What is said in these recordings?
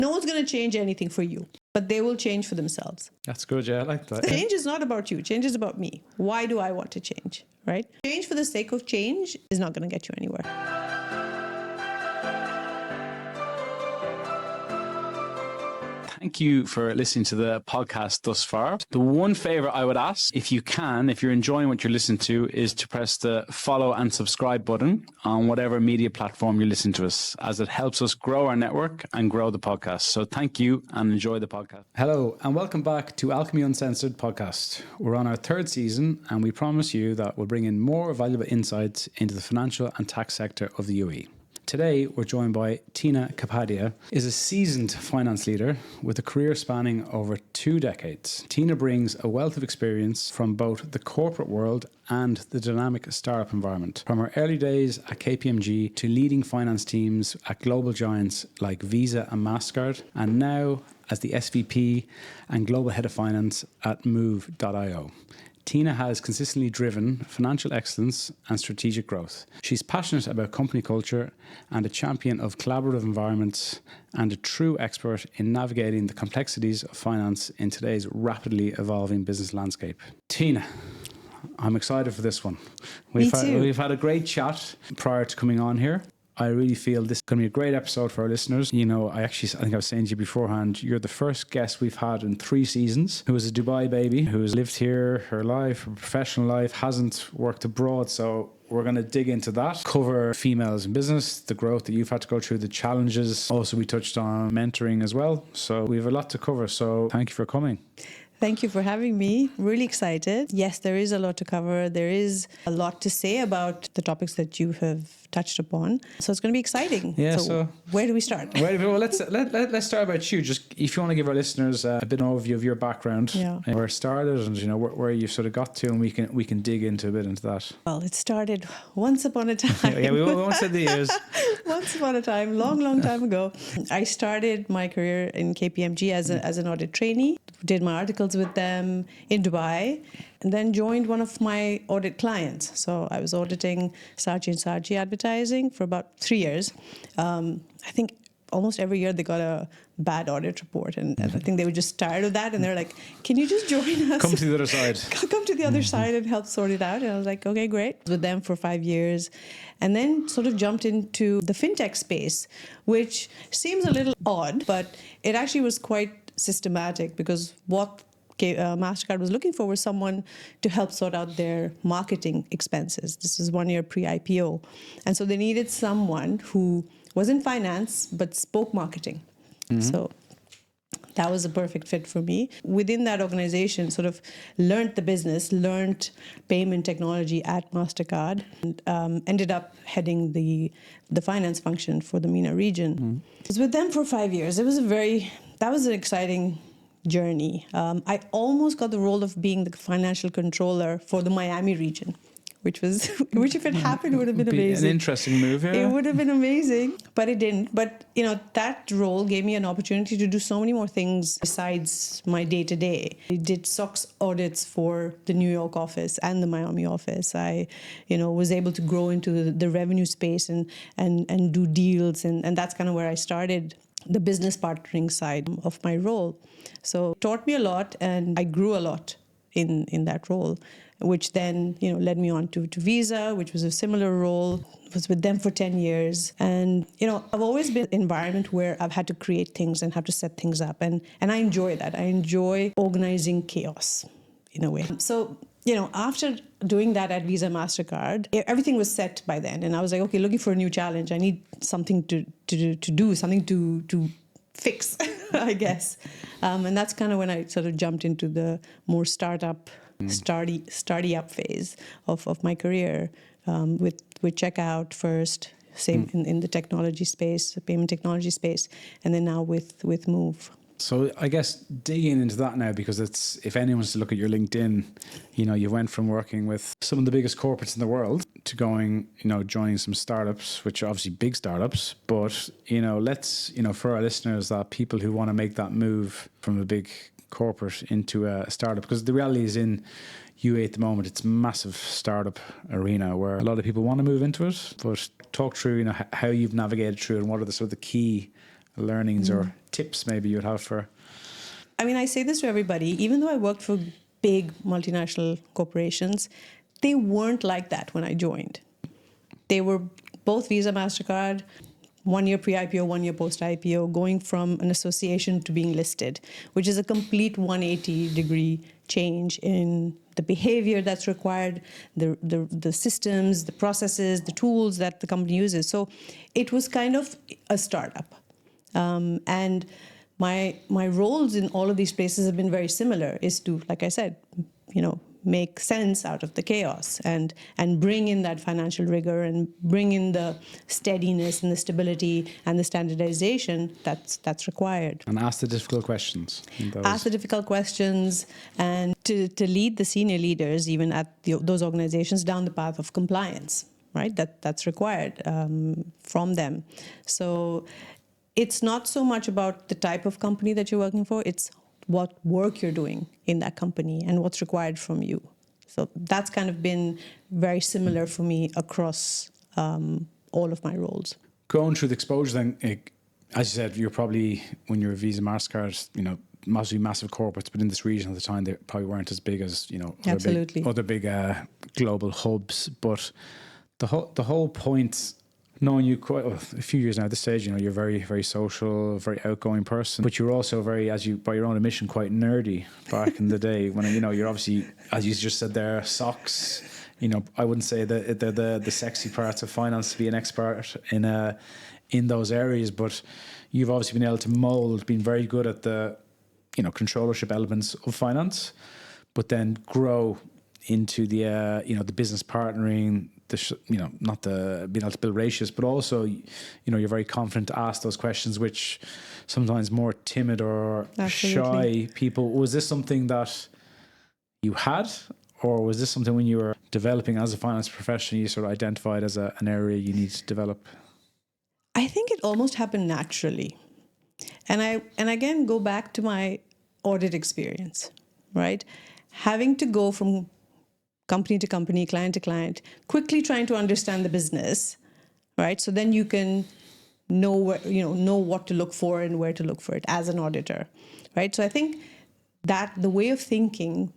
No one's going to change anything for you, but they will change for themselves. That's good. Yeah, I like that. Change is not about you. Change is about me. Why do I want to change, right? Change for the sake of change is not going to get you anywhere. Thank you for listening to the podcast thus far. The one favor I would ask, if you can, if you're enjoying what you're listening to, is to press the follow and subscribe button on whatever media platform you listen to us, as it helps us grow our network and grow the podcast. So thank you and enjoy the podcast. Hello and welcome back to Alchemy Uncensored podcast. We're on our third season and we promise you that we'll bring in more valuable insights into the financial and tax sector of the UAE. Today, we're joined by Tina Kapadia, is a seasoned finance leader with a career spanning over 2 decades. Tina brings a wealth of experience from both the corporate world and the dynamic startup environment. From her early days at KPMG to leading finance teams at global giants like Visa and Mastercard, and now as the SVP and Global Head of Finance at Move.io. Tina has consistently driven financial excellence and strategic growth. She's passionate about company culture and a champion of collaborative environments and a true expert in navigating the complexities of finance in today's rapidly evolving business landscape. Tina, I'm excited for this one. We've had a great chat prior to coming on here. I really feel this is going to be a great episode for our listeners. You know, I think I was saying to you beforehand, you're the first guest we've had in 3 seasons who is a Dubai baby, who's lived here her life, her professional life, hasn't worked abroad. So we're going to dig into that, cover females in business, the growth that you've had to go through, the challenges. Also, we touched on mentoring as well. So we have a lot to cover. So thank you for coming. Thank you for having me. Really excited. Yes, there is a lot to cover. There is a lot to say about the topics that you have touched upon. So it's going to be exciting. Yeah. So where do we start? Well, let's start about you. Just if you want to give our listeners a bit of an overview of your background, where it started, and you know where you sort of got to, and we can dig into a bit into that. Well, it started once upon a time. Yeah, we won't say the years. Once upon a time, long time ago. I started my career in KPMG as an audit trainee. Did my articles with them in Dubai, and then joined one of my audit clients. So I was auditing Saatchi & Saatchi advertising for about 3 years. I think almost every year they got a bad audit report, and I think they were just tired of that, and they're like, can you just join us? Come to the other side. Come to the other side and help sort it out. And I was like, okay, great. With them for 5 years, and then sort of jumped into the fintech space, which seems a little odd, but it actually was quite systematic, because what Mastercard was looking for was someone to help sort out their marketing expenses. This was 1 year pre-IPO. And so they needed someone who was in finance but spoke marketing. Mm-hmm. So that was a perfect fit for me. Within that organization, sort of learned the business, learned payment technology at Mastercard, and ended up heading the finance function for the MENA region. Mm-hmm. I was with them for 5 years. That was an exciting journey. I almost got the role of being the financial controller for the Miami region, which if it happened would have been amazing. An interesting move, yeah. It would have been amazing, but it didn't. But that role gave me an opportunity to do so many more things besides my day-to-day. I did SOX audits for the New York office and the Miami office. I was able to grow into the revenue space and do deals, and that's kind of where I started the business partnering side of my role. So it taught me a lot, and I grew a lot in that role, which then led me on to Visa, which was a similar role. I was with them for 10 years. And, I've always been in an environment where I've had to create things and have to set things up. And I enjoy that. I enjoy organizing chaos in a way. So, after doing that at Visa, Mastercard, everything was set by then. And I was like, okay, looking for a new challenge. I need something to do, something to fix, I guess. And that's kind of when I sort of jumped into the more startup, starty up phase of my career, with checkout first, same in the technology space, the payment technology space, and then now with Move. So I guess digging into that now, because if anyone's to look at your LinkedIn, you went from working with some of the biggest corporates in the world to going, joining some startups, which are obviously big startups. But, let's, for our listeners, that people who want to make that move from a big corporate into a startup, because the reality is in UAE at the moment, it's a massive startup arena where a lot of people want to move into it. But talk through, how you've navigated through and what are the sort of the key learnings or tips maybe you'd have for? I mean, I say this to everybody, even though I worked for big multinational corporations, they weren't like that when I joined. They were both Visa, Mastercard, 1 year pre-IPO, 1 year post-IPO, going from an association to being listed, which is a complete 180-degree change in the behavior that's required, the systems, the processes, the tools that the company uses. So it was kind of a startup. And my roles in all of these places have been very similar, is to, like I said, make sense out of the chaos and bring in that financial rigor and bring in the steadiness and the stability and the standardization that's required. And ask the difficult questions. Ask the difficult questions and to lead the senior leaders, even at those organizations, down the path of compliance, right? That's required from them. So it's not so much about the type of company that you're working for, it's what work you're doing in that company and what's required from you. So that's kind of been very similar for me across all of my roles. Going through the exposure then, as you said, you're probably, when you're a Visa, Mastercard, mostly massive corporates, but in this region at the time, they probably weren't as big as, other big global hubs. But the whole point, knowing you quite a few years now at this stage, you're a very, very social, very outgoing person, but you're also very, by your own admission, quite nerdy back in the day when, you're obviously, as you just said there, socks, I wouldn't say that they're the sexy parts of finance to be an expert in those areas, but you've obviously been able to mold, been very good at the, controllership elements of finance, but then grow into the, the business partnering, not the being able to build ratios, but also, you're very confident to ask those questions, which sometimes more timid or Absolutely. shy people. Was this something that you had, or was this something when you were developing as a finance professional, you sort of identified as an area you need to develop? I think it almost happened naturally. And again, go back to my audit experience, right? Having to go from company to company, client to client, quickly trying to understand the business, right? So then you can know what to look for and where to look for it as an auditor, right? So I think that way of thinking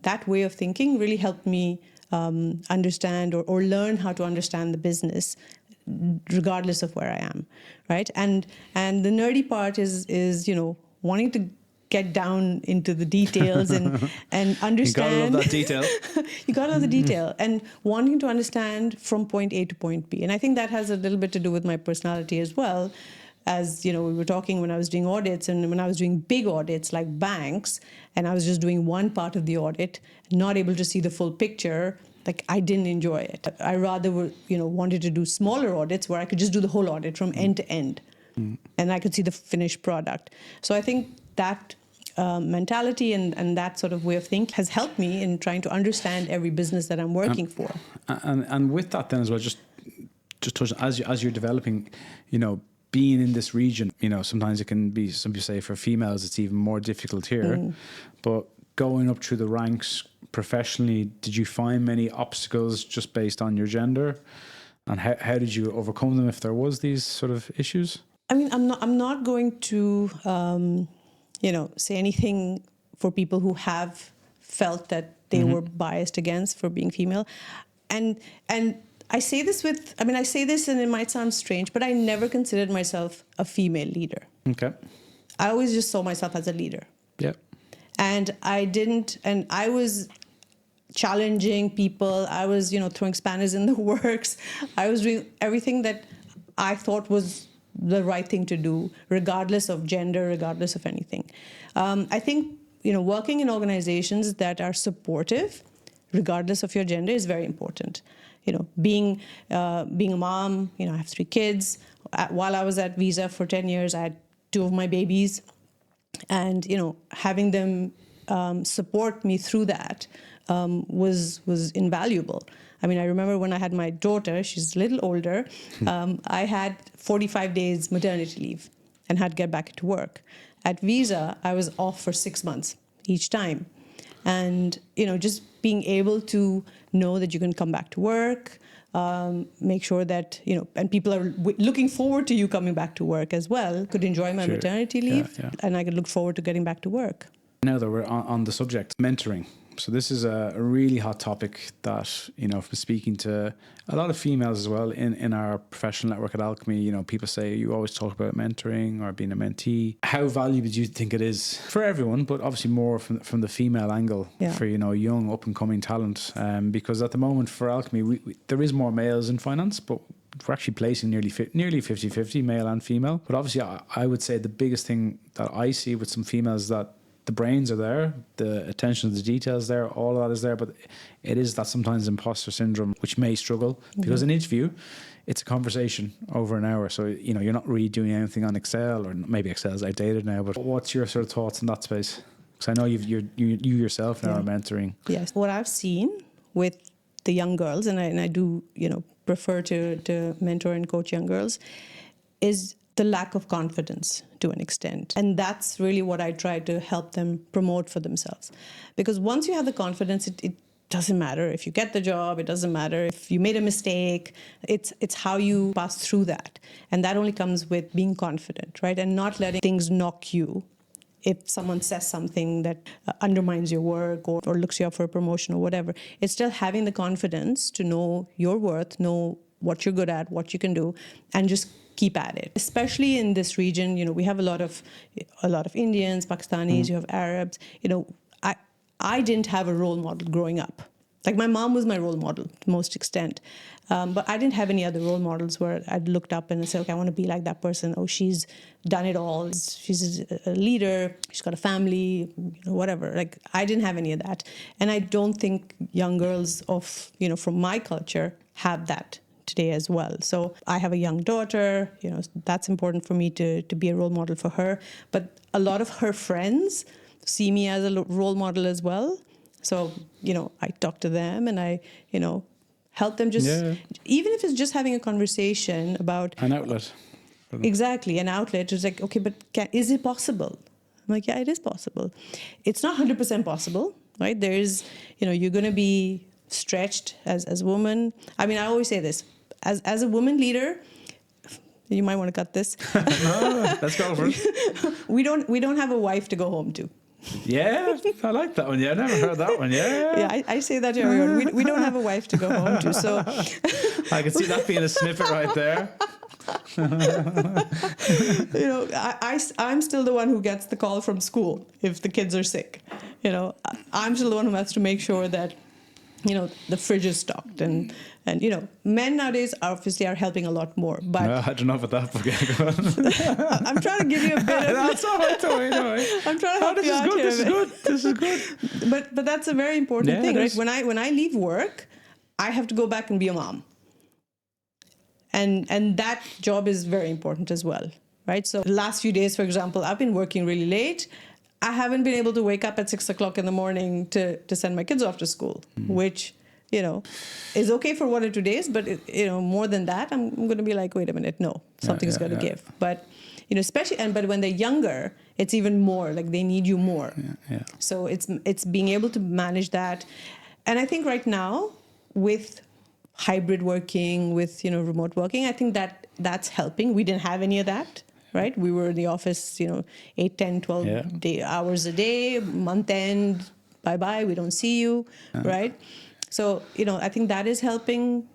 really helped me understand or learn how to understand the business, regardless of where I am, right? And the nerdy part is wanting to get down into the details and understand. You gotta love that detail. You gotta love the detail and wanting to understand from point A to point B. And I think that has a little bit to do with my personality as well. As we were talking when I was doing audits and when I was doing big audits like banks, and I was just doing one part of the audit, not able to see the full picture, like I didn't enjoy it. I rather wanted to do smaller audits where I could just do the whole audit from end to end, and I could see the finished product. So I think that mentality and that sort of way of thinking has helped me in trying to understand every business that I'm working for. And with that then as well, just touch as you're developing, being in this region, sometimes it can be, some people say for females it's even more difficult here, but going up through the ranks professionally, did you find many obstacles just based on your gender, and how did you overcome them if there was these sort of issues? I mean, I'm not going to say anything for people who have felt that they were biased against for being female, and I say this and it might sound strange, but I never considered myself a female leader. Okay. I always just saw myself as a leader. Yeah. And I was challenging people. I was, throwing spanners in the works. I was doing everything that I thought was the right thing to do, regardless of gender, regardless of anything. I think, working in organizations that are supportive, regardless of your gender, is very important. Being a mom, I have 3 kids. While I was at Visa for 10 years, I had 2 of my babies. And, having them support me through that was invaluable. I mean, I remember when I had my daughter, she's a little older, I had 45 days maternity leave and had to get back to work. At Visa, I was off for 6 months each time. And, just being able to know that you can come back to work, make sure that, and people are looking forward to you coming back to work as well. Could enjoy my maternity leave, and I could look forward to getting back to work. Now that we're on the subject, mentoring. So this is a really hot topic that, from speaking to a lot of females as well in our professional network at Alchemy, people say you always talk about mentoring or being a mentee. How valuable do you think it is for everyone, but obviously more from the female angle for, young up and coming talent? Because at the moment for Alchemy, there is more males in finance, but we're actually placing nearly 50-50 male and female. But obviously I would say the biggest thing that I see with some females is that the brains are there, the attention to the details there, all of that is there, but it is that sometimes imposter syndrome which may struggle because in interview it's a conversation over an hour, so you're not really doing anything on Excel, or maybe Excel's outdated now. But what's your sort of thoughts in that space? Because I know you yourself now are mentoring. Yes, what I've seen with the young girls, and I do prefer to mentor and coach young girls, is the lack of confidence to an extent. And that's really what I try to help them promote for themselves. Because once you have the confidence, it doesn't matter if you get the job, it doesn't matter if you made a mistake, it's how you pass through that. And that only comes with being confident, right? And not letting things knock you. If someone says something that undermines your work or looks you up for a promotion or whatever, it's still having the confidence to know your worth, know what you're good at, what you can do, and just keep at it. Especially in this region, we have a lot of Indians, Pakistanis, you have Arabs. I didn't have a role model growing up. Like my mom was my role model to most extent. But I didn't have any other role models where I'd looked up and said, okay, I want to be like that person. Oh, she's done it all. She's a leader. She's got a family, whatever. Like I didn't have any of that. And I don't think young girls from my culture have that today as well. So I have a young daughter, that's important for me to be a role model for her. But a lot of her friends see me as a role model as well. So, I talk to them and I, help them even if it's just having a conversation about... An outlet. Exactly, an outlet. It's like, okay, but is it possible? I'm like, yeah, it is possible. It's not 100% possible, right? There's, you're going to be stretched as a woman. I mean, I always say this, as a woman leader, you might want to cut this. No, let's go for it. We don't have a wife to go home to. Yeah, I like that one. Yeah, I never heard that one. Yeah, I say that to everyone. We don't have a wife to go home to, so I can see that being a snippet right there. I'm still the one who gets the call from school if the kids are sick. I'm still the one who has to make sure that the fridge is stocked, and men nowadays obviously are helping a lot more. But no, I don't know about that. Okay, I'm trying to give you a bit of... That's all right, don't worry. I'm trying to help you out here. This is good. But that's a very important thing, right? When I leave work, I have to go back and be a mom. And that job is very important as well, right? So the last few days, for example, I've been working really late. I haven't been able to wake up at 6 o'clock in the morning to send my kids off to school, which, is okay for 1 or 2 days. But, more than that, I'm going to be like, wait a minute, no, something's got to give. But, especially, but when they're younger, it's even more, like they need you more. Yeah. So it's being able to manage that. And I think right now with hybrid working, with, remote working, I think that's helping. We didn't have any of that. Right? We were in the office, 8, 10, 12 hours a day, month end, bye-bye, we don't see you, right? So, I think that is helping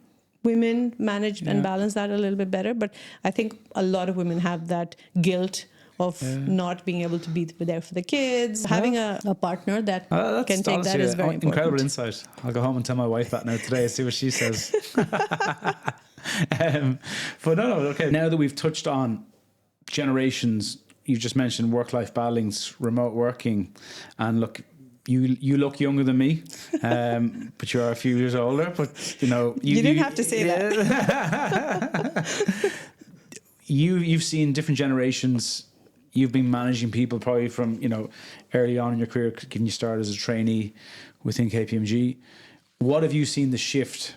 women manage and balance that a little bit better. But I think a lot of women have that guilt of not being able to be there for the kids. Having a partner that can take that is very important. Incredible insight. I'll go home and tell my wife that now today, see what she says. But no, okay. Now that we've touched on generations, you just mentioned work-life balance, remote working, and look, you look younger than me, but you are a few years older. But you didn't have to say that. You've seen different generations. You've been managing people probably from early on in your career, given you started as a trainee within KPMG. What have you seen the shift?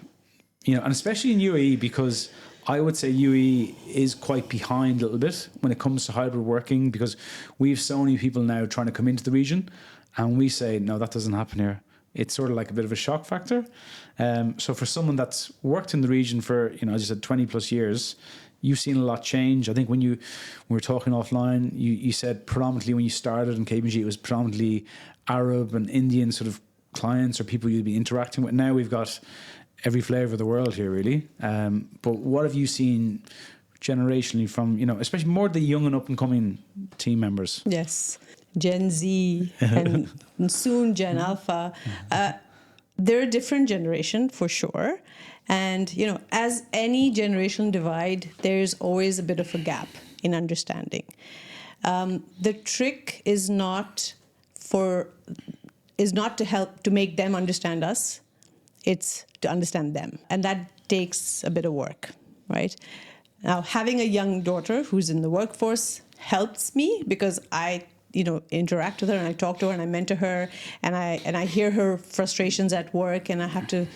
And especially in UAE, because I would say UAE is quite behind a little bit when it comes to hybrid working, because we have so many people now trying to come into the region, and we say, no, that doesn't happen here. it's sort of like a bit of a shock factor. So for someone that's worked in the region for, as you said, 20 plus years, you've seen a lot change. I think when we were talking offline, you said predominantly when you started in KPMG, it was predominantly Arab and Indian sort of clients or people you'd be interacting with. Now we've got every flavour of the world here, really. But what have you seen generationally from, especially more the young and up and coming team members? Yes. Gen Z and soon Gen Alpha. They're a different generation for sure. And, as any generational divide, there's always a bit of a gap in understanding. The trick is not to help to make them understand us. It's to understand them. And that takes a bit of work, right? Now, having a young daughter who's in the workforce helps me because I interact with her and I talk to her and I mentor her and I hear her frustrations at work and I have to,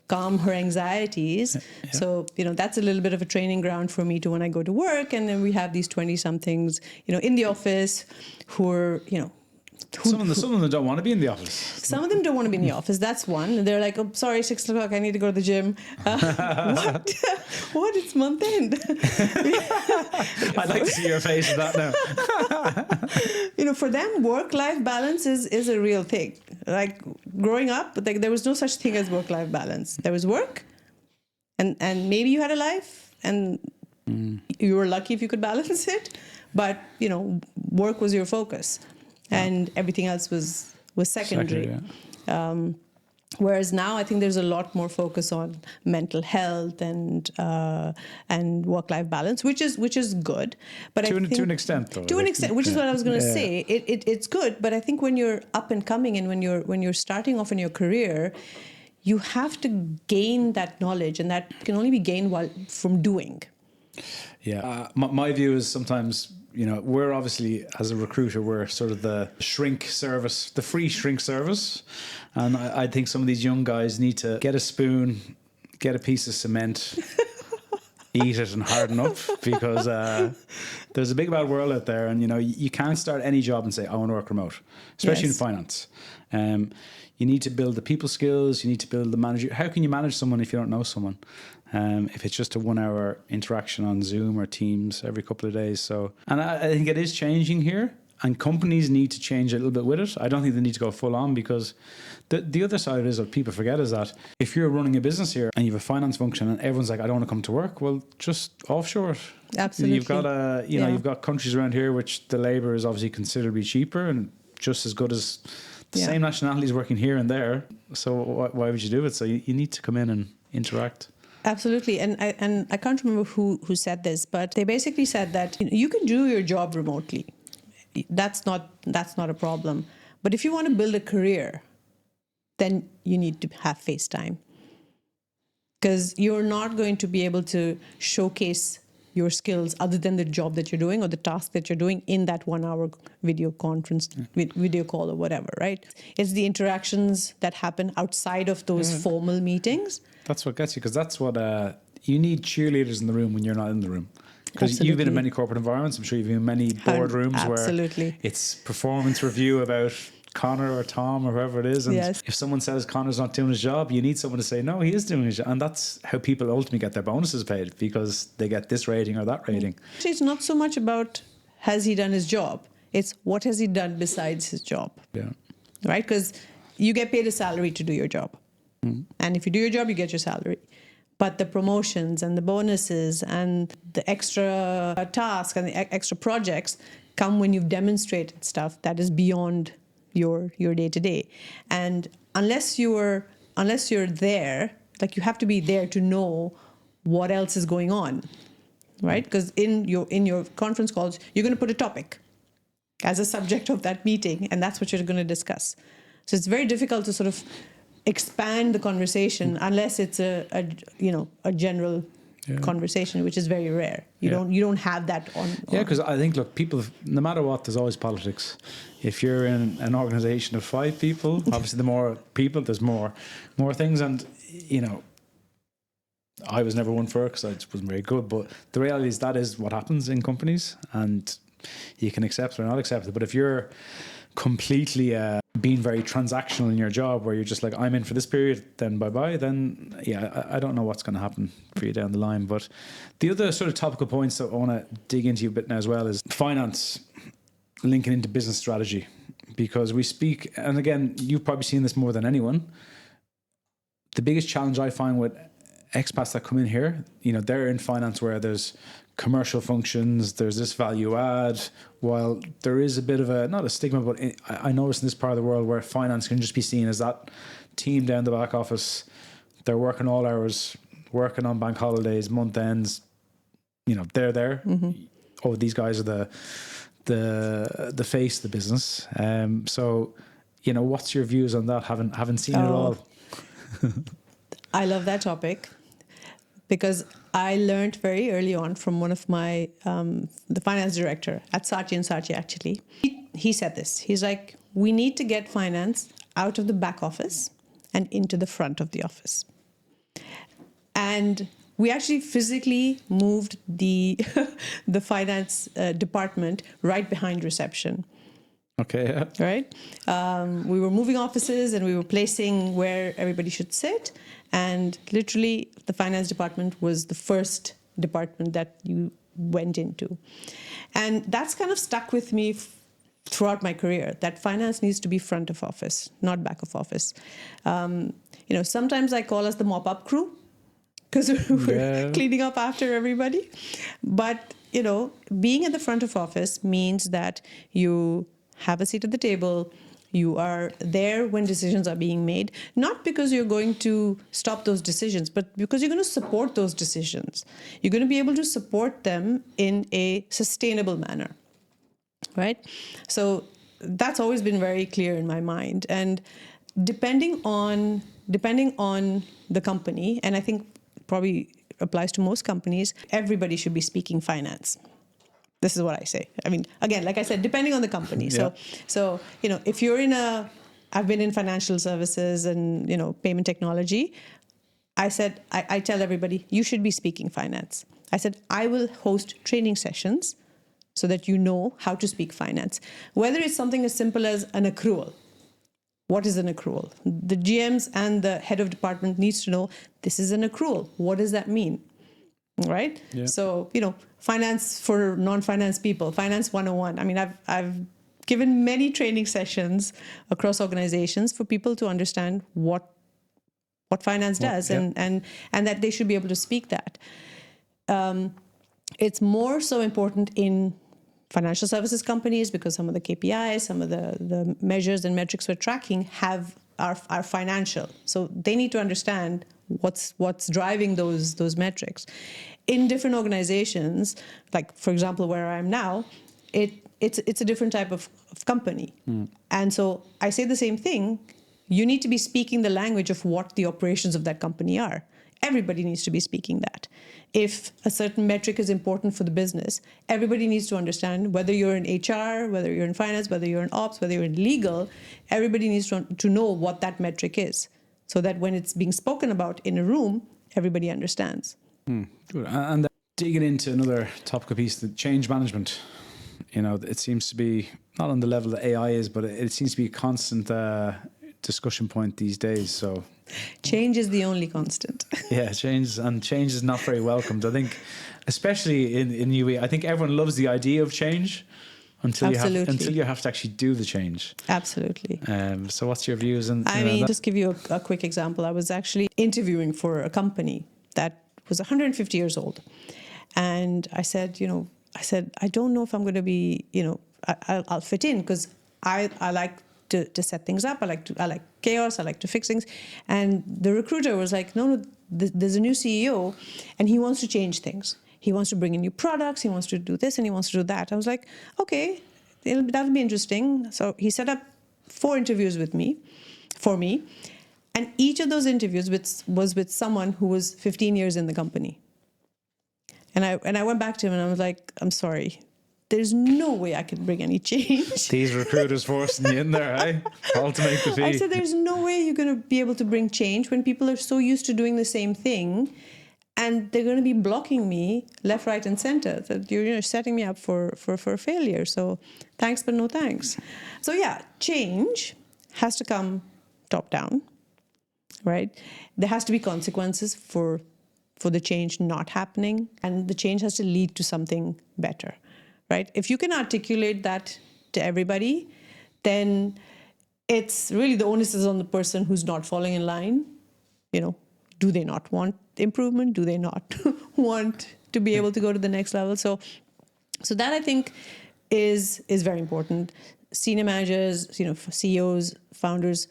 calm her anxieties. Yeah. So, that's a little bit of a training ground for me to when I go to work. And then we have these 20-somethings, in the office who are, some of them don't want to be in the office. Some of them don't want to be in the office. That's one. They're like, oh, sorry, 6 o'clock, I need to go to the gym. What? What? It's month end. I'd like to see your face with that now. For them, work-life balance is a real thing. Like growing up, there was no such thing as work-life balance. There was work, and maybe you had a life, and you were lucky if you could balance it. But, work was your focus. And everything else was secondary. Whereas now I think there's a lot more focus on mental health and work-life balance, which is good. But to an extent, though. To an extent, which is what I was going to say. It's good, but I think when you're up and coming and when you're starting off in your career, you have to gain that knowledge, and that can only be gained from doing. Yeah, my view is sometimes. We're obviously, as a recruiter, we're sort of the shrink service, the free shrink service. And I think some of these young guys need to get a spoon, get a piece of cement, eat it and harden up because there's a big bad world out there. And, you can't start any job and say, I want to work remote, especially in finance. You need to build the people skills. You need to build the manager. How can you manage someone if you don't know someone? If it's just a 1 hour interaction on Zoom or Teams every couple of days. So, and I think it is changing here, and companies need to change a little bit with it. I don't think they need to go full on, because the other side is what people forget is that if you're running a business here and you have a finance function and everyone's like, I don't want to come to work, well, just offshore it. Absolutely. You've got you've got countries around here which the labour is obviously considerably cheaper and just as good as the same nationalities working here and there. So why would you do it? So you need to come in and interact. Absolutely. And I can't remember who said this, but they basically said that you can do your job remotely. That's not a problem. But if you want to build a career, then you need to have FaceTime. Because you're not going to be able to showcase your skills other than the job that you're doing or the task that you're doing in that 1 hour video conference, video call or whatever, right? It's the interactions that happen outside of those formal meetings. That's what gets you, because that's what you need cheerleaders in the room when you're not in the room. Because you've been in many corporate environments. I'm sure you've been in many boardrooms where it's performance review about Conor or Tom or whoever it is. And if someone says Conor's not doing his job, you need someone to say, no, he is doing his job. And that's how people ultimately get their bonuses paid, because they get this rating or that rating. Actually, it's not so much about has he done his job. It's what has he done besides his job. Yeah. Right? Because you get paid a salary to do your job. And if you do your job, you get your salary. But the promotions and the bonuses and the extra tasks and the extra projects come when you've demonstrated stuff that is beyond your day-to-day. And unless you're there, like you have to be there to know what else is going on, right? Because in your conference calls, you're going to put a topic as a subject of that meeting, and that's what you're going to discuss. So it's very difficult to sort of expand the conversation unless it's a general conversation, which is very rare. You don't have that on. Yeah, because I think, look, people, no matter what, there's always politics. If you're in an organization of 5 people, obviously the more people, there's more things. And, I was never one for it because I just wasn't very good. But the reality is that is what happens in companies, and you can accept it or not accept it. But if you're completely being very transactional in your job, where you're just like, I'm in for this period, then bye-bye, then I don't know what's going to happen for you down the line. But the other sort of topical points that I want to dig into a bit now as well is finance linking into business strategy. Because we speak, and again, you've probably seen this more than anyone, the biggest challenge I find with expats that come in here, they're in finance where there's commercial functions, there's this value add, while there is a bit of not a stigma, but I notice in this part of the world where finance can just be seen as that team down the back office, they're working all hours, working on bank holidays, month ends, they're there. Mm-hmm. Oh, these guys are the face of the business. So, what's your views on that? Haven't seen it all. I love that topic because I learned very early on from one of my, the finance director at Saatchi & Saatchi, actually. He said this. He's like, we need to get finance out of the back office and into the front of the office. And we actually physically moved the the finance department right behind reception. Okay. Yeah. Right? We were moving offices and we were placing where everybody should sit. And literally, the finance department was the first department that you went into. And that's kind of stuck with me throughout my career, that finance needs to be front of office, not back of office. Sometimes I call us the mop-up crew because we're cleaning up after everybody. But, being at the front of office means that you have a seat at the table. You are there when decisions are being made, not because you're going to stop those decisions, but because you're going to support those decisions. You're going to be able to support them in a sustainable manner, right? So that's always been very clear in my mind. And depending on the company, and I think probably applies to most companies, everybody should be speaking finance. This is what I say. I mean, again, like I said, depending on the company. Yeah. So if you're I've been in financial services and, payment technology. I said, I tell everybody, you should be speaking finance. I said, I will host training sessions so that you know how to speak finance. Whether it's something as simple as an accrual. What is an accrual? The GMs and the head of department needs to know this is an accrual. What does that mean? Right? Yeah. So, finance for non-finance people, finance 101. I mean, I've given many training sessions across organizations for people to understand what finance does and that they should be able to speak that. It's more so important in financial services companies because some of the KPIs, some of the measures and metrics we're tracking are financial. So they need to understand what's driving those metrics. In different organizations, like for example where I am now, it's a different type of company. And so I say the same thing. You need to be speaking the language of what the operations of that company are. Everybody needs to be speaking that. If a certain metric is important for the business, everybody needs to understand, whether you're in HR, whether you're in finance, whether you're in ops, whether you're in legal, everybody needs to know what that metric is, so that when it's being spoken about in a room, everybody understands. Good. And digging into another topical piece, the change management. It seems to be not on the level that AI is, but it seems to be a constant discussion point these days. So change is the only constant. Yeah, change is not very welcomed. I think, especially in UAE, I think everyone loves the idea of change until you have to actually do the change. Absolutely. So what's your views? Just give you a quick example. I was actually interviewing for a company that was 150 years old, and I said, I don't know if I'm going to be, I'll fit in because I like to set things up. I like chaos. I like to fix things. And the recruiter was like, no, there's a new CEO and he wants to change things. He wants to bring in new products. He wants to do this and he wants to do that. I was like, okay, that'll be interesting. So he set up 4 interviews for me. And each of those interviews was with someone who was 15 years in the company. And I went back to him and I was like, I'm sorry. There's no way I can bring any change. These recruiters forcing you in there, eh? All to make the fee. I said, there's no way you're going to be able to bring change when people are so used to doing the same thing, and they're going to be blocking me left, right, and center. That you're setting me up for failure. So thanks, but no thanks. So yeah, change has to come top down, right? There has to be consequences for the change not happening, and the change has to lead to something better, right? If you can articulate that to everybody, then it's really the onus is on the person who's not falling in line. Do they not want improvement? Do they not want to be able to go to the next level? So that, I think, is very important. Senior managers, CEOs, founders,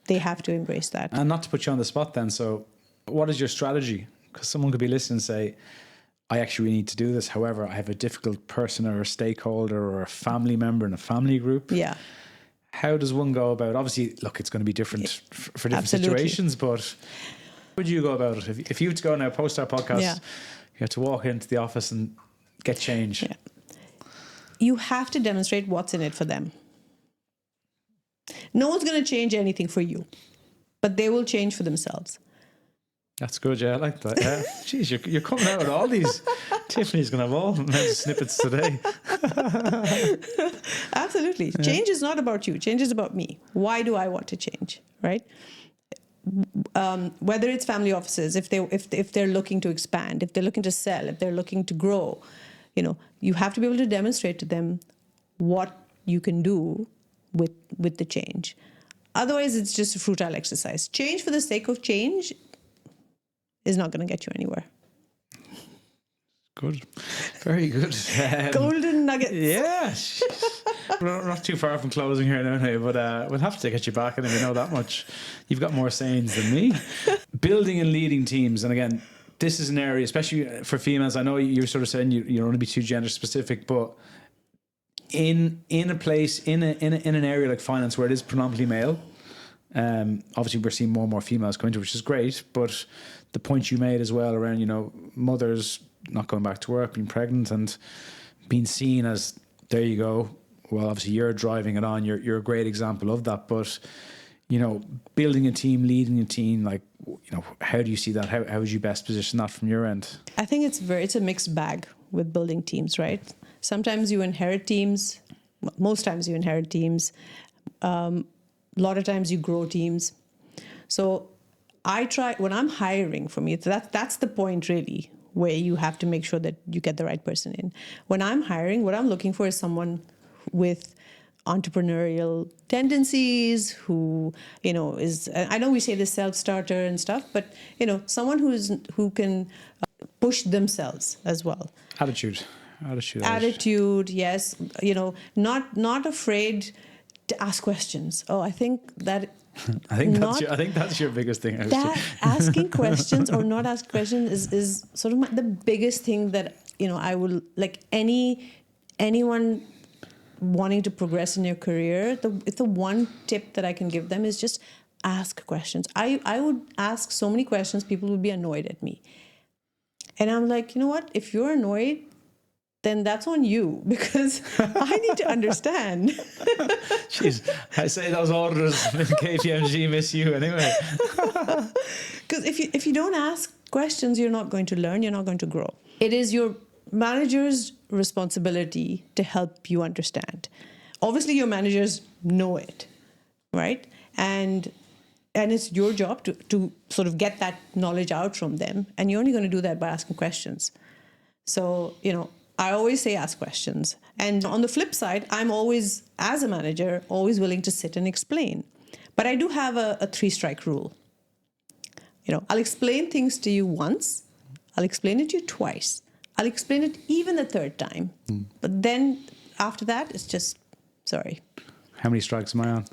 they have to embrace that. And not to put you on the spot then, so what is your strategy? Because someone could be listening and say, I actually need to do this. However, I have a difficult person or a stakeholder or a family member in a family group. Yeah. How does one go about, obviously, look, it's going to be different for different Absolutely. situations, but how would you go about it? If you have to go now post our podcast, you have to walk into the office and get change. Yeah. You have to demonstrate what's in it for them. No one's going to change anything for you, but they will change for themselves. That's good, yeah, I like that. Yeah. Jeez, you're coming out with all these. Tiffany's going to have all the snippets today. Absolutely. Yeah. Change is not about you. Change is about me. Why do I want to change, right? Whether it's family offices, if they're looking to expand, if they're looking to sell, if they're looking to grow, you have to be able to demonstrate to them what you can do with the change. Otherwise, it's just a futile exercise. Change for the sake of change is not going to get you anywhere. Good. Very good. Golden nuggets. Yeah. We're not too far from closing here now, but we'll have to get you back, and we know that much. You've got more sayings than me. Building and leading teams. And again, this is an area, especially for females. I know you're sort of saying you don't want to be too gender specific, but in a place, in an area like finance where it is predominantly male, obviously we're seeing more and more females come into it, which is great. But the point you made as well around, mothers not going back to work, being pregnant, and being seen as, there you go. Well, obviously you're driving it on. You're a great example of that. But, building a team, leading a team, how do you see that? How would you best position that from your end? I think it's a mixed bag with building teams, right? Sometimes you inherit teams. Most times you inherit teams. A lot of times you grow teams. So I try, when I'm hiring for me, that's the point really, where you have to make sure that you get the right person in. When I'm hiring, what I'm looking for is someone with entrepreneurial tendencies, who, is, I know we say the self-starter and stuff, but, someone who can push themselves as well. Attitude, yes. Not afraid to ask questions. I think that's your biggest thing. That asking questions or not asking questions is sort of the biggest thing that I will like anyone wanting to progress in your career. It's the one tip that I can give them is just ask questions. I would ask so many questions, people would be annoyed at me, and I'm like, you know what? If you're annoyed, then that's on you, because I need to understand. Jeez, I say those auditors in KPMG miss you anyway. Because if you don't ask questions, you're not going to learn, you're not going to grow. It is your manager's responsibility to help you understand. Obviously, your managers know it, right? And it's your job to sort of get that knowledge out from them. And you're only going to do that by asking questions. So, I always say ask questions. And on the flip side, I'm always, as a manager, always willing to sit and explain. But I do have a 3-strike rule. I'll explain things to you once. I'll explain it to you twice. I'll explain it even the third time. But then after that, it's just, sorry. How many strikes am I on?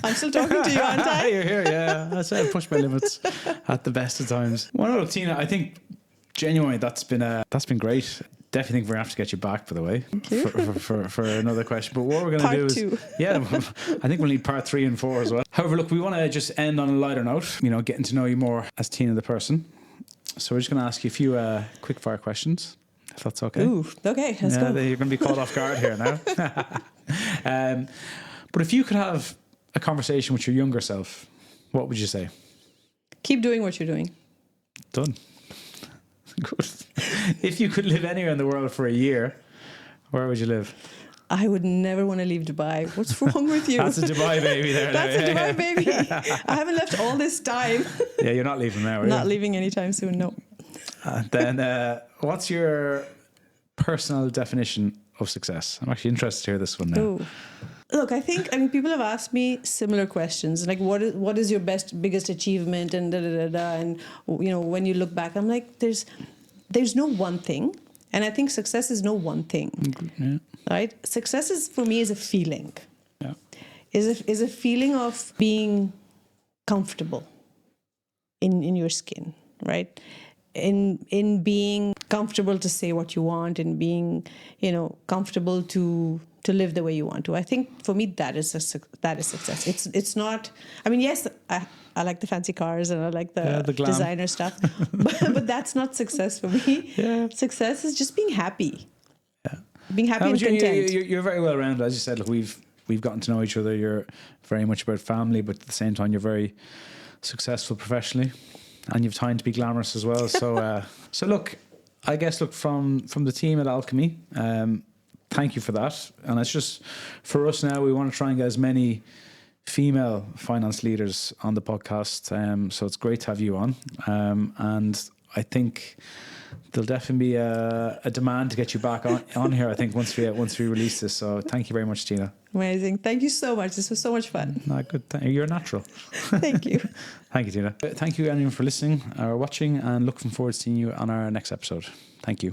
I'm still talking to you, aren't I? You're here, yeah. I said I push my limits at the best of times. Well, Tina, I think genuinely that's been great. Definitely think we're going to have to get you back, by the way, for another question. But what we're going to do is, I think we'll need part 3 and 4 as well. However, look, we want to just end on a lighter note, getting to know you more as Tina the person. So we're just going to ask you a few quickfire questions, if that's okay. Ooh, okay, let's go. You're going to be caught off guard here now. But if you could have a conversation with your younger self, what would you say? Keep doing what you're doing. Done. Good. If you could live anywhere in the world for a year, where would you live? I would never want to leave Dubai. What's wrong with you? That's a Dubai baby there. That's a Dubai baby. I haven't left all this time. Yeah, you're not leaving now, are you? Not leaving anytime soon, no. Then what's your personal definition of success? I'm actually interested to hear this one now. Ooh. Look, I mean, people have asked me similar questions, like what is your biggest achievement, and and when you look back, I'm like, there's no one thing, and I think success is no one thing, Yeah. right? Success for me is a feeling, Yeah. is a feeling of being comfortable in your skin, right? In being comfortable to say what you want, and being comfortable to live the way you want to. I think for me that is success. It's not. I mean, yes, I like the fancy cars and I like the glam. designer stuff, but that's not success for me. Yeah. Success is just being happy. Yeah. Being happy and content. You're very well rounded. As you said, look, we've gotten to know each other. You're very much about family, but at the same time, you're very successful professionally, and you've time to be glamorous as well. So, look, I guess from the team at Alchemy, thank you for that. And it's just for us now, we want to try and get as many female finance leaders on the podcast. So it's great to have you on. And I think there'll definitely be a demand to get you back on here, I think, once we release this. So thank you very much, Tina. Amazing. Thank you so much. This was so much fun. Good. You're natural. Thank you. Thank you, Tina. Thank you, everyone, for listening or watching, and looking forward to seeing you on our next episode. Thank you.